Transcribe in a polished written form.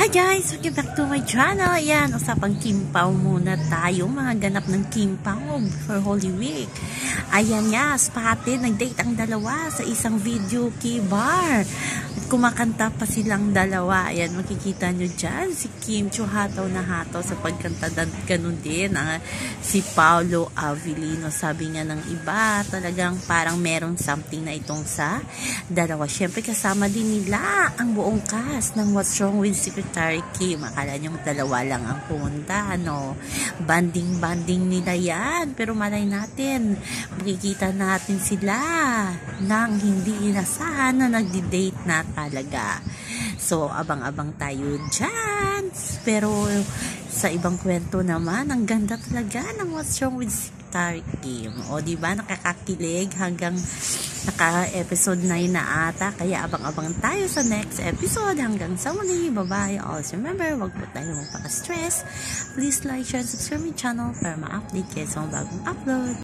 Hi guys! Welcome back to my channel. Ayan, usapang Kimpaw muna tayo. Mga ganap ng Kimpaw for Holy Week. Ayan nga, spotted, nag-date ang dalawa sa isang video key bar. At kumakanta pa silang dalawa. Ayan, makikita nyo dyan. Si Kim Chiu hataw na hataw sa pagkanta. Ganun din. Si Paolo Avellino. Sabi nga ng iba, talagang parang meron something na itong sa dalawa. Siyempre kasama din nila ang buong cast ng What's Wrong with Secretary Kim. Akala nyo dalawa lang ang pumunta, no? Banding nila yan. Pero malay natin, makikita natin sila nang hindi inasahan na nagdi-date na talaga. So, abang-abang tayo dyan. Pero, sa ibang kwento naman, ang ganda talaga ng What's Wrong with Secretary Kim. O, diba? Nakakakilig hanggang naka-episode 9 na ata. Kaya abang-abang tayo sa next episode. Hanggang sa muli. Bye-bye. Also remember, wag po tayo magpaka-stress. Please like, share, and subscribe my channel para ma-update kayo sa mga bagong upload.